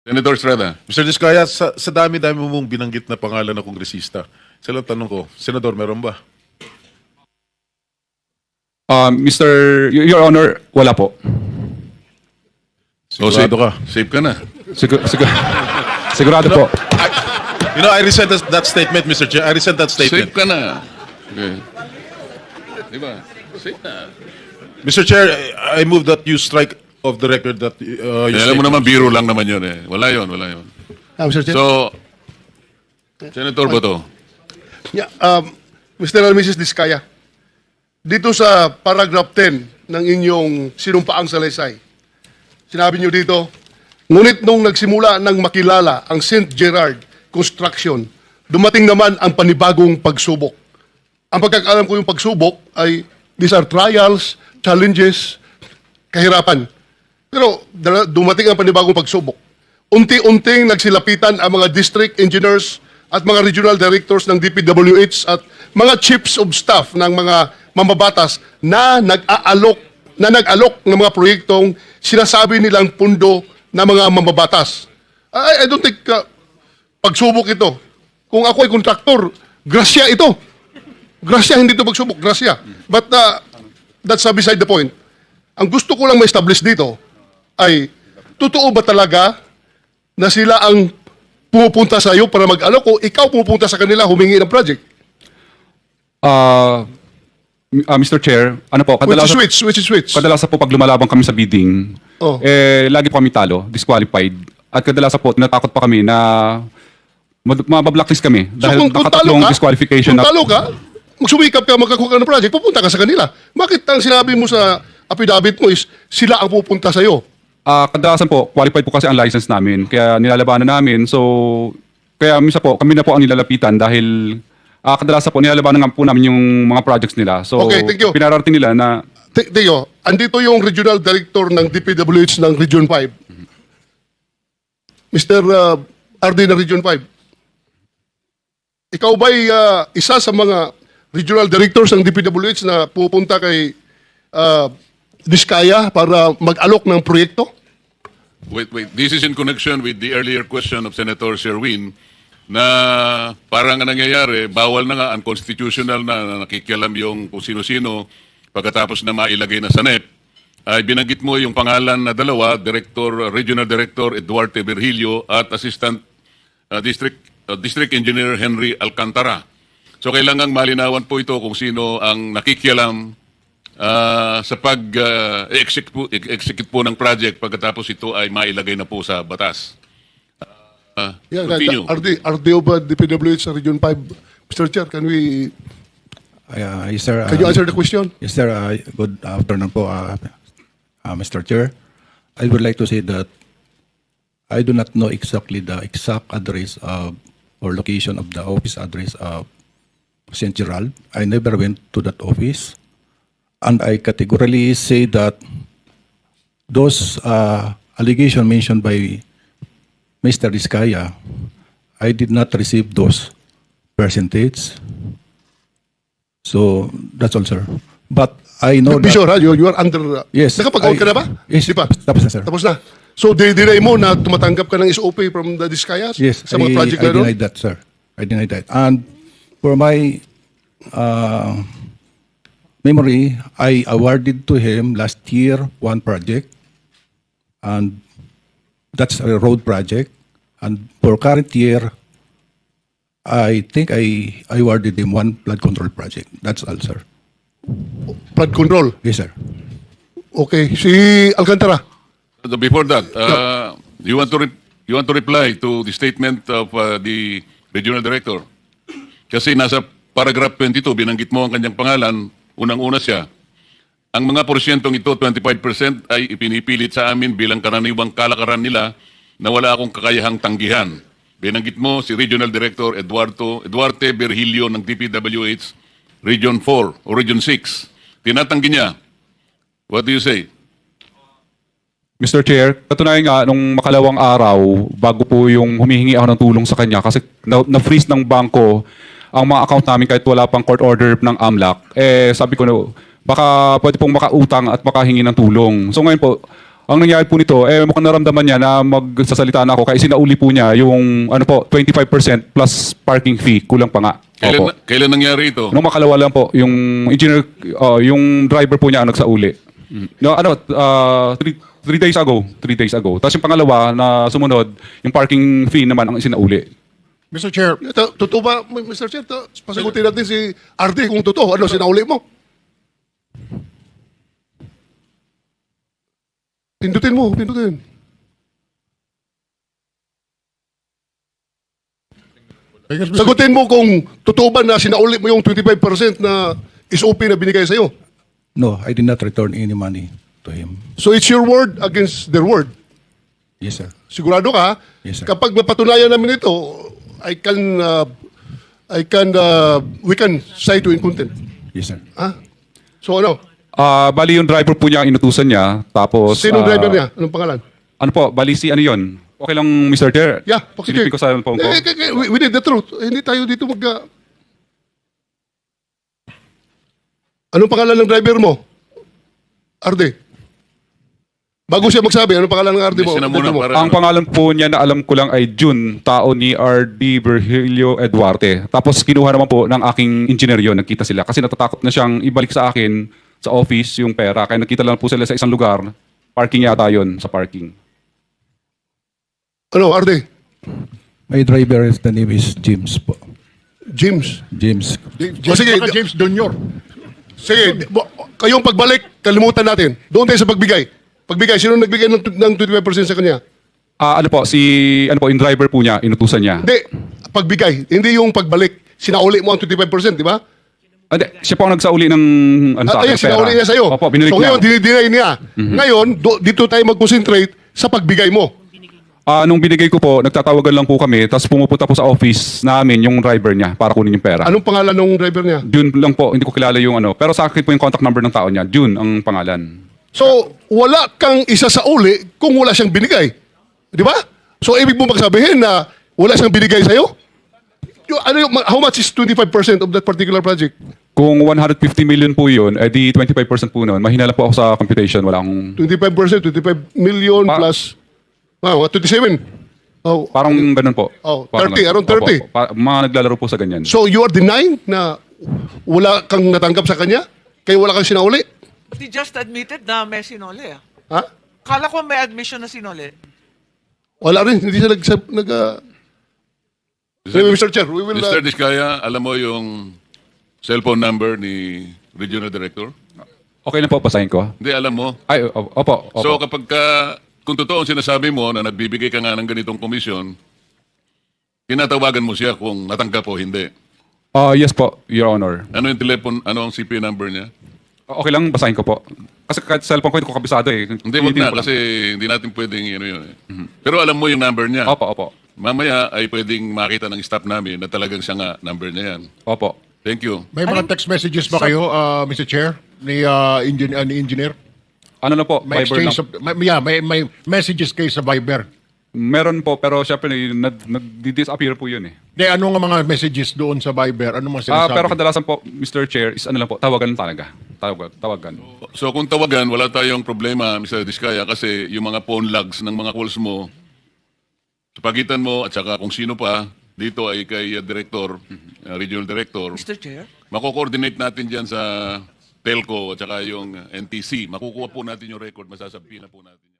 Senator Estrada. Mr. Diskaya, sa dami-dami mong binanggit na pangalan ng kongresista, isa lang tanong ko, Senador, meron ba? Your Honor, wala po. Sigurado ka? Safe ka na. Sigurado po. I resent that statement, Mr. Chair. I resent that statement. Safe ka na. Okay. Diba? Safe na. Mr. Chair, I move that you strike off the record that you Alam mo naman, biro lang naman yun eh. Wala yun. Mr. Chair. So, Senator Bato. Yeah, Mr. and Mrs. Diskaya, dito sa paragraph 10 ng inyong sinumpaang salaysay, sinabi niyo dito, ngunit nung nagsimula ng makilala ang St. Gerard Construction, dumating naman ang panibagong pagsubok. Ang pagkakaalam ko yung pagsubok ay these are trials, challenges, kahirapan. Pero dumating ang panibagong pagsubok. Unti-unting nagsilapitan ang mga district engineers at mga regional directors ng DPWH at mga chiefs of staff ng mga mambabatas na nag-alok ng mga proyektong sinasabi nilang pundo ng mga mambabatas. I don't think pagsubok ito. Kung ako ay kontraktor, grasya ito. Grasya, hindi ito pagsubok, grasya. But that's beside the point. Ang gusto ko lang ma-establish dito ay, totoo ba talaga na sila ang pumupunta sa iyo para mag-alok o ikaw pumupunta sa kanila humingi ng project? Mr. Chair, ano po, Which is which? kadalasan po pag lumalabang kami sa bidding, Oh. lagi po kami talo, disqualified. At kadalasan po, tinatakot pa kami na mabablacklist kami dahil nakatatlong disqualification kung talo ka, magsumikap ka, magkakuha ka ng project, pupunta ka sa kanila. Bakit ang sinabi mo sa affidavit mo is sila ang pupunta sa iyo? Kadalasan po, qualified po kasi ang license namin. Kaya nilalabanan namin. So, kaya minsan po, kami na po ang nilalapitan dahil kadalasan po, nilalabanan nga po namin yung mga projects nila. So, Okay, thank you. pinararating nila na Teo, andito yung regional director ng DPWH ng Region 5. Mr. RD ng Region 5. Ikaw ba'y isa sa mga regional directors ng DPWH na pupunta kay Diskaya para mag-alok ng proyekto? Wait. This is in connection with the earlier question of Senator Sherwin na parang ang nangyayari, bawal na nga, unconstitutional na nakikialam yung kung sino-sino pagkatapos na mailagay na sa NEP. Ay binanggit mo yung pangalan na dalawa, Regional Director Eduardo Virgilio at Assistant District Engineer Henry Alcantara. So kailangang malinawan po ito kung sino ang nakikialam sa pag-execute po ng project pagkatapos ito ay mailagay na po sa batas. Continue. RDO ba DPWH sa Region 5? Mr. Chair, can Yes, sir. you answer the question? Yes, sir. Good afternoon po, Mr. Chair. I would like to say that I do not know exactly the exact address or location of the office address of St. Gerald. I never went to that office. And I categorically say that those allegations mentioned by Mr. Diskaya, I did not receive those percentage. So, that's all, sir. But I know Be that... sure, ha? You are under... Yes. Nakapag-out ka na ba? Yes. Di pa? Tapos na, sir. Tapos na. So, dinay mo na tumatanggap ka ng SOP from the Diskayas? Yes, Sa mga project I na doon? denied that, sir. I denied that. And for my memory, I awarded to him last year one project, and that's a road project. And for current year, I think I awarded him one flood control project. That's all, sir. Flood control. Yes, sir. Okay. Si Alcantara. So before that, you want to reply to the statement of the Regional Director? Kasi nasa paragraph 22, binanggit mo ang kanyang pangalan, unang-una siya. Ang mga porsyentong ito, 25% ay ipinipilit sa amin bilang karaniwang kalakaran nila na wala akong kakayahang tanggihan. Binanggit mo si Regional Director Eduardo Virgilio ng DPWH, Region 4 o Region 6. Tinatanggi niya. What do you say? Mr. Chair, katunayan nga, nung makalawang araw, bago po yung humihingi ako ng tulong sa kanya, kasi na-freeze ng bangko ang mga account namin kahit wala pang court order ng AMLAC, sabi ko, baka pwede pong makautang at makahingi ng tulong. So ngayon po, Ang nangyari po nito, mukhang naramdaman niya na magsasalita na ako kaya sinauli po niya yung 25% plus parking fee, kulang pa nga. Opo. Kailan nangyari ito? Nung makalawa lang po, yung engineer, yung driver po niya ang nagsauli. No, 3 days ago. 3 days ago. Tapos yung pangalawa na sumunod, yung parking fee naman ang sinauli. Mr. Chair, Totoo ba, Mr. Chair? Pasagutin natin si RD kung totoo. Ano, sinauli mo? Pindutin mo, pindutin. I guess, Mr. Sagutin mo kung totoo ba na sinauli mo yung 25% na SOP na binigay sa'yo. No, I did not return any money to him. So it's your word against their word. Yes, sir. Sigurado ka? Yes, sir. Kapag mapatunayan namin ito, we can cite you in contempt. Yes, sir. Ha? So ano? Bali yung driver po niya ang inutusan niya. Tapos, Sino driver niya? Anong pangalan? Ano po, bali si ano yun? Okay lang, Mr. Chair? Yeah, Silipin ko sa phone ko. We need the truth. Hindi tayo dito Anong pangalan ng driver mo? Arde. Bago siya magsabi, anong pangalan ng Arde mo? Listen na muna Driver mo? para Ang pangalan po niya na alam ko lang ay June, tao ni R.D. Virgilio Eduarte. Tapos kinuha naman po ng aking engineer yun, nagkita sila. Kasi natatakot na siyang ibalik sa akin sa office yung pera. Kaya nagkita lang po sila sa isang lugar. Parking yata yun, sa parking. Ano, Arde? My driver, the name is James po. James. James. O, sige. James Jr. Sige, kayong pagbalik, kalimutan natin. Doon tayo sa pagbigay. Pagbigay, sino nagbigay ng 25% sa kanya? Ano po, yung driver po niya, inutusan niya. Hindi, pagbigay. Hindi yung pagbalik. Sinauli mo ang 25%, di ba? Hindi, siya po ang nagsauli ng sa akin, Ayan, sinauli niya sa'yo. Opo, binalik so niya. ngayon, dinideny niya. Ngayon, dito tayo mag-concentrate sa pagbigay mo. Nung binigay ko po, nagtatawagan lang po kami, tapos pumupunta po sa office namin yung driver niya para kunin yung pera. Anong pangalan ng driver niya? June lang po, hindi ko kilala yung ano. Pero sa akin po yung contact number ng tao niya. June ang pangalan. So, wala kang isa sa uli kung wala siyang binigay. Di ba? So, ibig mo magsabihin na wala siyang binigay sa'yo? How much is 25% of that particular project? Kung 150 million po yun, di 25% po nun. Mahina lang po ako sa computation. Wala akong... 25%, 25 million plus... 27. Oh, Parang ganun po. Oh, Parang 30, around 30. Opo. Mga naglalaro po sa ganyan. so you are denying na wala kang natanggap sa kanya? Kaya wala kang sinauli? But he just admitted na may sinole. Ha? Kala ko may admission na sinole. Wala rin. Hindi siya Anyway, Mr. Chair, we will... Mr. Diskaya, alam mo yung cellphone number ni Regional Director? Okay na po, basahin ko. Hindi, alam mo. Ay, opo. So kapag kung totoo ang sinasabi mo na nagbibigay ka nga ng ganitong komisyon, tinatawagan mo siya kung natanggap o hindi. Yes po, Your Honor. Ano yung ano ang CP number niya? Okay lang, basahin ko po. Kasi kahit cellphone ko, hindi ko kabisado eh. Hindi, wag Tinitingnan na ko lang. kasi hindi natin pwedeng yun. Pero alam mo yung number niya. Opo. Mamaya ay pwedeng makita ng staff namin na talagang siya nga number niya yan. Opo. Thank you. May mga text messages ba kayo, Mr. Chair, ni engineer? Ano na po, May Viber lang. exchange may messages kayo sa Viber. Meron po, pero syempre nag-disappear po yun eh. De, ano nga mga messages doon sa Viber? Ano mga sinasabi? Pero kadalasan po, Mr. Chair, is ano lang po, tawagan talaga. Tawagan. So kung tawagan, wala tayong problema, Mr. Diskaya, kasi yung mga phone logs ng mga calls mo, sa pagitan mo at saka kung sino pa, dito ay kay Director, Regional Director, Mr. Chair? mako-coordinate natin dyan sa telco at saka yung NTC. Makukuha po natin yung record, masasabihin na po natin.